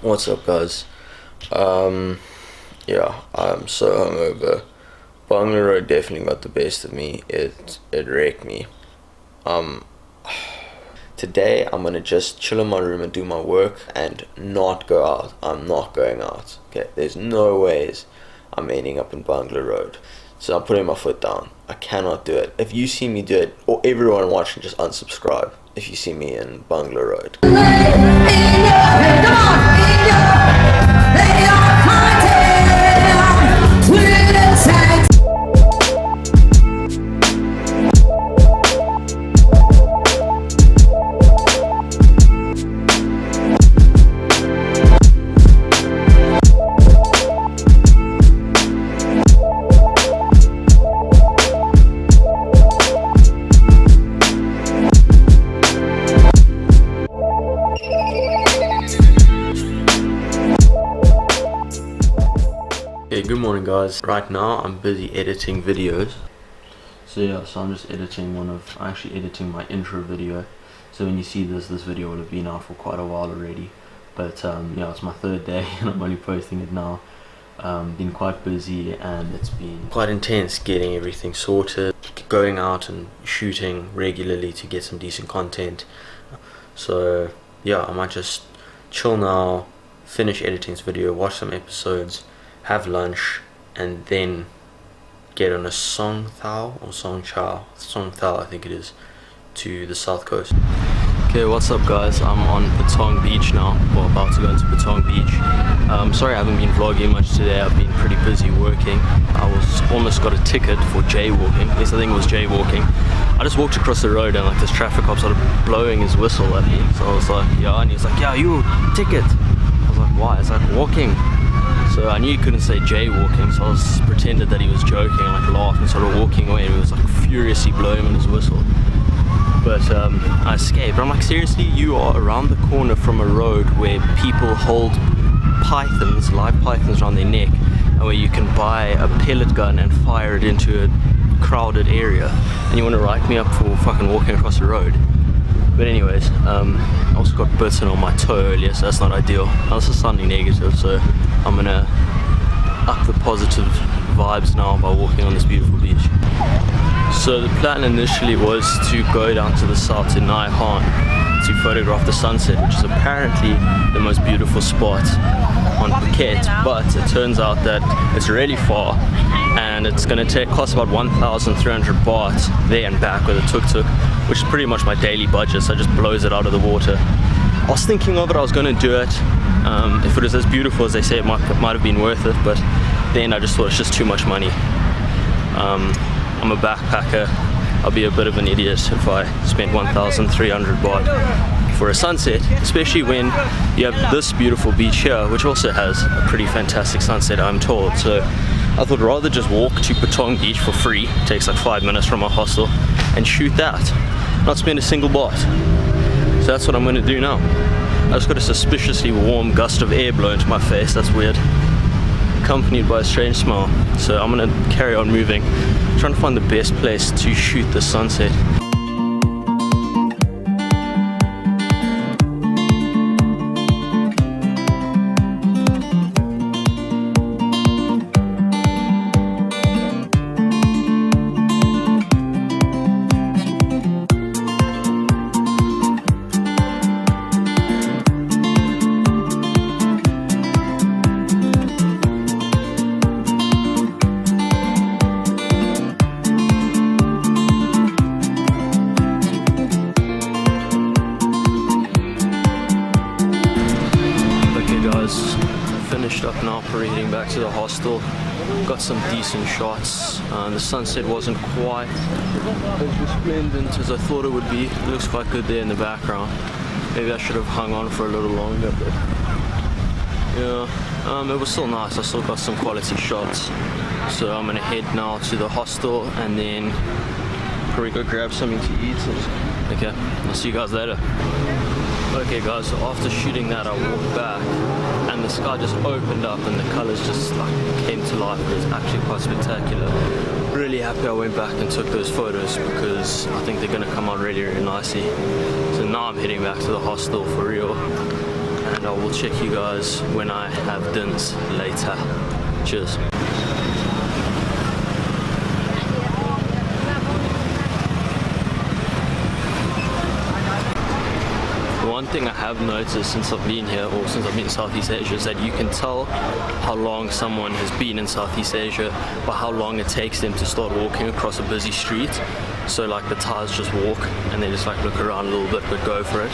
What's up, guys? Yeah, I'm so hungover. Bangla Road definitely got the best of me. It wrecked me. Today I'm gonna just chill in my room and do my work and not go out. I'm not going out. Okay, there's no ways I'm ending up in Bangla Road. So I'm putting my foot down. I cannot do it. If you see me do it, or everyone watching, just unsubscribe if you see me in Bangla Road. Hey, good morning, guys. Right now I'm busy editing videos. So I'm just editing actually editing my intro video. So when you see this video will have been out for quite a while already. But yeah, it's my third day and I'm only posting it now. Been quite busy and it's been quite intense getting everything sorted, going out and shooting regularly to get some decent content. So yeah, I might just chill now, finish editing this video, watch some episodes, have lunch, and then get on a Song Thao I think it is, to the south coast. Okay, what's up, guys? I'm on Patong beach now, or about to go into Patong beach. Sorry I haven't been vlogging much today. I've been pretty busy working. I almost got a ticket for jaywalking. Yes, I think it was jaywalking. I just walked across the road and like this traffic cop started blowing his whistle at me. So I was like, yeah, and he was like, yeah, you, ticket. I was like, why? It's like walking. So I knew he couldn't say jaywalking, so I was pretended that he was joking, like laughed and started walking away, and he was like furiously blowing in his whistle. But I escaped. I'm like, seriously, you are around the corner from a road where people hold pythons, live pythons around their neck, and where you can buy a pellet gun and fire it into a crowded area, and you want to write me up for fucking walking across the road. But anyways, I also got bitten on my toe earlier, so that's not ideal. Now this is sounding negative, so I'm gonna up the positive vibes now by walking on this beautiful beach. So the plan initially was to go down to the south to Nai Han to photograph the sunset, which is apparently the most beautiful spot on Phuket, but it turns out that it's really far and it's going to cost about 1,300 baht there and back with a tuk-tuk, which is pretty much my daily budget, so it just blows it out of the water. I was thinking of it, I was going to do it. If it was as beautiful as they say, it might have been worth it, but then I just thought it's just too much money. I'm a backpacker. I'll be a bit of an idiot if I spent 1,300 baht for a sunset, especially when you have this beautiful beach here, which also has a pretty fantastic sunset, I'm told. So I thought rather just walk to Patong beach for free, it takes like 5 minutes from my hostel, and shoot that, not spend a single baht. So that's what I'm going to do now. I just got a suspiciously warm gust of air blown into my face, that's weird, accompanied by a strange smell. So I'm going to carry on moving, trying to find the best place to shoot the sunset. Finished up now, parading back to the hostel. Got some decent shots. The sunset wasn't quite as resplendent as I thought it would be. It looks quite good there in the background. Maybe I should have hung on for a little longer, but yeah, it was still nice. I still got some quality shots. So I'm gonna head now to the hostel and then probably go grab something to eat. Okay, I'll see you guys later. Okay guys, so after shooting that I walked back and the sky just opened up and the colors just like came to life. It was actually quite spectacular. Really happy I went back and took those photos because I think they're going to come out really, really nicely. So now I'm heading back to the hostel for real and and I will check you guys when I have dinners later. Cheers. One thing I have noticed since I've been here, or since I've been in Southeast Asia, is that you can tell how long someone has been in Southeast Asia by how long it takes them to start walking across a busy street. So like the Thais just walk and they just like look around a little bit but go for it.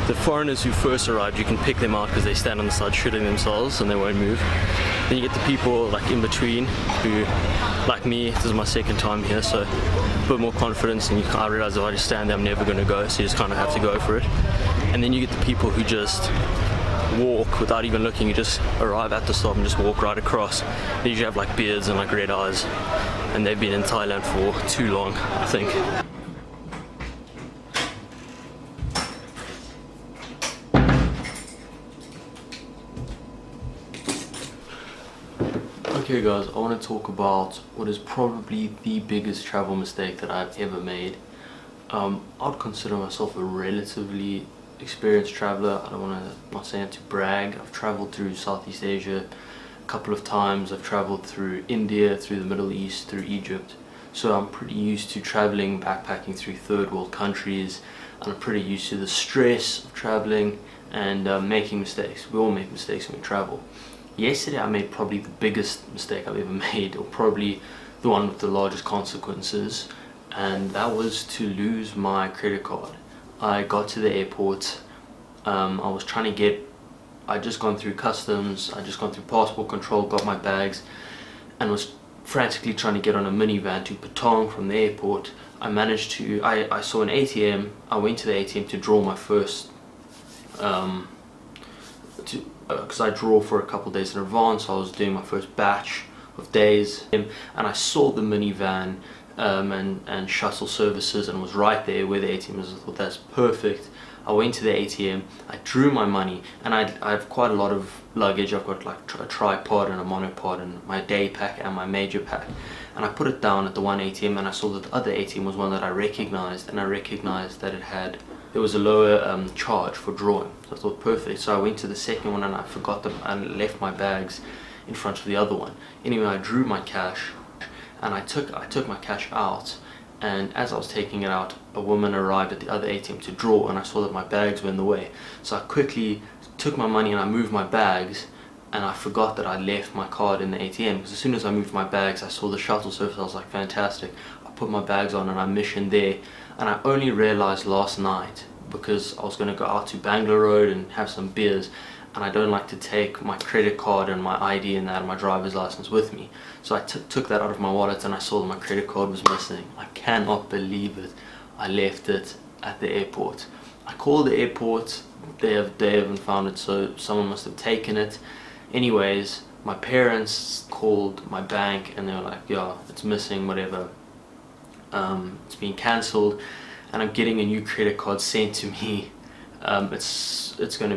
The foreigners who first arrived, you can pick them out because they stand on the side shooting themselves and they won't move. Then you get the people like in between who, like me, this is my second time here, so a bit more confidence, and I realize if I just stand there I'm never going to go, so you just kind of have to go for it. And then you get the people who just walk without even looking. You just arrive at the stop and just walk right across. They usually have like beards and like red eyes, and they've been in Thailand for too long, I think. Okay guys, I want to talk about what is probably the biggest travel mistake that I've ever made. I'd consider myself a relatively experienced traveler. I don't want to, not saying to brag. I've traveled through Southeast Asia a couple of times. I've traveled through India, through the Middle East, through Egypt. So I'm pretty used to traveling, backpacking through third world countries, and I'm pretty used to the stress of traveling and making mistakes. We all make mistakes when we travel. Yesterday I made probably the biggest mistake I've ever made, or probably the one with the largest consequences, and that was to lose my credit card. I got to the airport, I was trying to get, I'd just gone through customs, I'd just gone through passport control, got my bags, and was frantically trying to get on a minivan to Patong from the airport. I managed to, I saw an ATM, I went to the ATM to draw my first, because I draw for a couple of days in advance, so I was doing my first batch of days, and I saw the minivan and shuttle services, and was right there where the ATM is. I thought that's perfect. I went to the ATM, I drew my money, and I have quite a lot of luggage. I've got like a tripod and a monopod and my day pack and my major pack, and I put it down at the one ATM, and I saw that the other ATM was one that I recognized, and I recognized that there was a lower charge for drawing. So I thought perfect. So I went to the second one and I forgot them and left my bags in front of the other one. Anyway, I drew my cash and I took my cash out, and as I was taking it out, a woman arrived at the other ATM to draw, and I saw that my bags were in the way. So I quickly took my money and I moved my bags, and I forgot that I left my card in the ATM, because as soon as I moved my bags I saw the shuttle service. I was like, fantastic. I put my bags on and I missioned there, and I only realized last night, because I was going to go out to Bangalore Road and have some beers, and I don't like to take my credit card and my ID and that and my driver's license with me. So I took that out of my wallet, and I saw that my credit card was missing. I cannot believe it. I left it at the airport. I called the airport, they haven't found it, so someone must have taken it. Anyways, my parents called my bank and they were like, yeah, it's missing, whatever. It's been cancelled, and I'm getting a new credit card sent to me. It's going to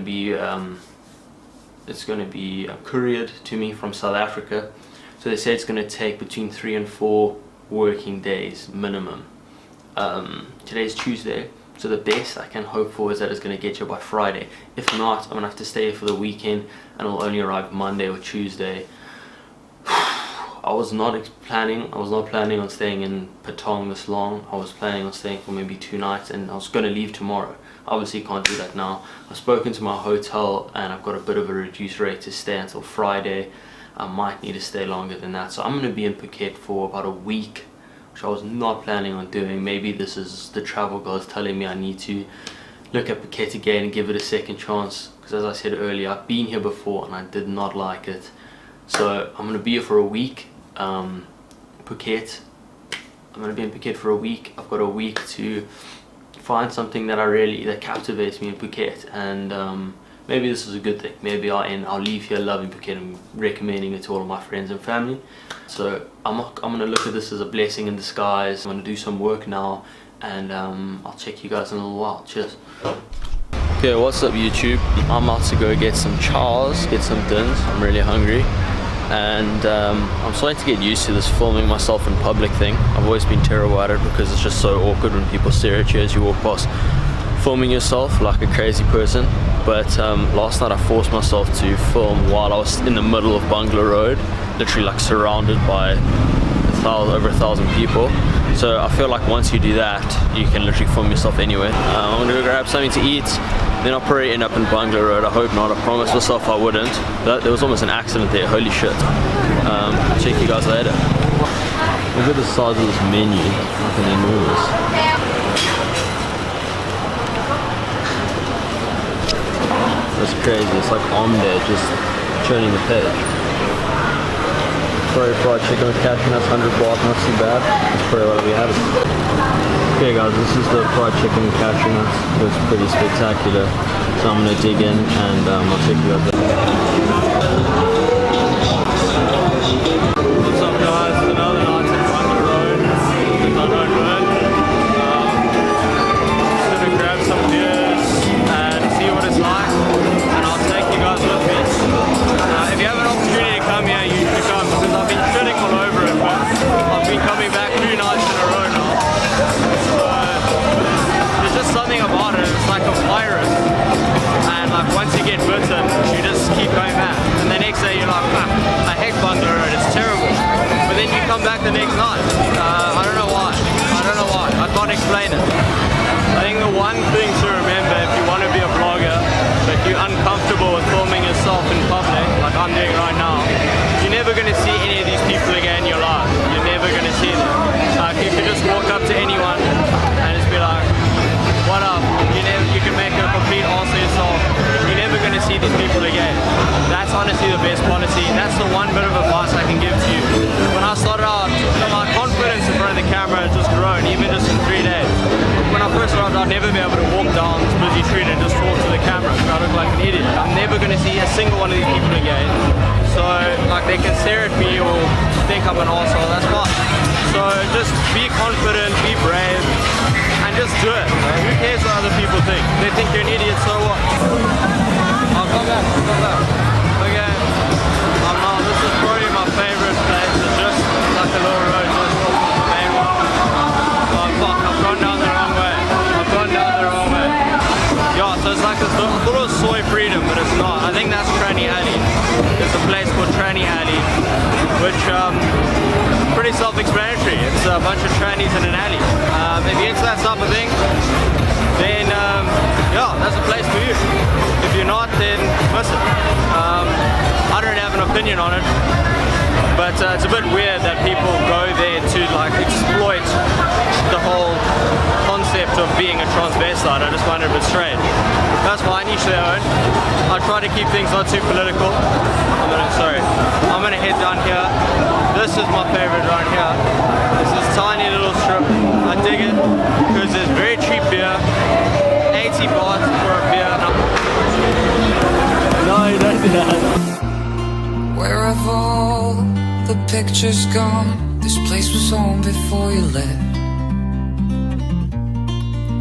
be couriered to me from South Africa. So they say it's going to take between 3 and 4 working days minimum. Today's Tuesday, so the best I can hope for is that it's going to get here by Friday. If not, I'm going to have to stay here for the weekend, and it'll only arrive Monday or Tuesday. I was not planning on staying in Patong this long. I was planning on staying for maybe 2 nights, and I was going to leave tomorrow. Obviously can't do that now. I've spoken to my hotel and I've got a bit of a reduced rate to stay until Friday. I might need to stay longer than that, so I'm going to be in Phuket for about a week, which I was not planning on doing. Maybe this is the travel gods telling me I need to look at Phuket again and give it a second chance, because as I said earlier, I've been here before and I did not like it. So I'm going to be here for a week. Phuket, I'm going to be in Phuket for a week. I've got a week to find something that captivates me in Phuket, and maybe this is a good thing. Maybe I'll leave here loving Phuket and recommending it to all of my friends and family. So I'm going to look at this as a blessing in disguise. I'm going to do some work now, and I'll check you guys in a little while. Cheers. Okay, what's up YouTube? I'm about to go get some chows, get some dinners. I'm really hungry. And I'm starting to get used to this filming myself in public thing. I've always been terrible at it because it's just so awkward when people stare at you as you walk past, filming yourself like a crazy person. But last night I forced myself to film while I was in the middle of Bungalow Road, literally like surrounded by over 1,000 people. So I feel like once you do that, you can literally film yourself anywhere. I'm gonna go grab something to eat, then I'll probably end up in Bungalow Road. I hope not. I promised myself I wouldn't. There was almost an accident there. Holy shit. Check you guys later. Look at the size of this menu. Fucking enormous. That's crazy. It's like Omde just turning the page. Probably fried chicken with cashew nuts, 100 baht, not too bad. That's probably what we have. Okay guys, this is the fried chicken with cashew nuts. It looks pretty spectacular. So I'm gonna dig in and I'll take you guys there. What's up guys? It's another night in Bungalow Road. Since I don't run. Just gonna grab some beers and see what it's like. And I'll take you guys with me. If you have an opportunity to come here, you should come, because I've been shitting all over it, but I've been coming back 2 nights in a row now. So there's just something about it. It's like a virus, and like once you get bitten, you just keep going back. And the next day you're like, fuck, I hate Bungalow Road, it's terrible. But then you come back the next night. I don't know why. I can't explain it. I think the one thing to remember if you want to be a vlogger, but you're uncomfortable with filming yourself in public, like I'm doing right now, you're never going to see any of these people again in your life. You're never going to see them. If you could just walk up to anyone and just be like, what up? You can make a complete ass of yourself. You're never going to see these people again. That's honestly the best policy. That's the one bit of advice I can give to you. When I started out, my confidence in front of the camera has just grown, even just in 3 days. When I first started, I'd never be able to walk down this busy street and just talk to the camera. I look like an idiot. I'm never going to see a single one of these people again. So, like, they can stare at me or think I'm an asshole, that's fine. So, just be confident, be brave, and just do it. Who cares what other people think? They think you're an idiot, so what? I'll come back. Okay. This is probably my favorite place. It's just like a little road just off the main one. Oh fuck, I've gone down the wrong way. Yeah, so it's like this, I thought it was Soy Freedom, but it's not. I think that's Tranny Alley. There's a place called Tranny Alley, which pretty self-explanatory. It's a bunch of trannies in an alley. If you're into that type of thing, then yeah, that's a place for you. If you're not, then miss it. I don't have an opinion on it, but it's a bit weird that people go there to like exploit the whole concept of being a transvestite. I just find it a bit strange. That's fine, each their own. I try to keep things not too political. I'm gonna head down here. This is my favorite right here. This is tiny little strip. I dig it because there's very cheap beer. 80 baht for a beer. No, you don't do that. Where have all the pictures gone? This place was home before you left.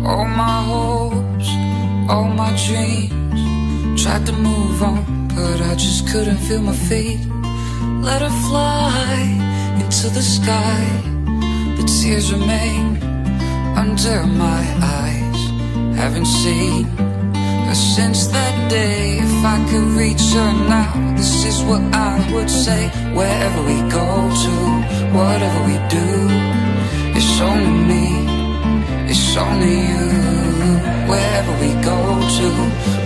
All my hopes, all my dreams, tried to move on, but I just couldn't feel my feet. Let her fly into the sky, but tears remain under my eyes. Haven't seen her since that day. If I could reach her now, this is what I would say. Wherever we go to, whatever we do, it's only me, it's only you. Wherever we go to,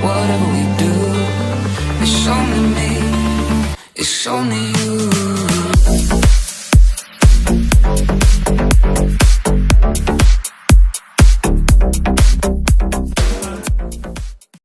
whatever we do, it's only me, it's only you.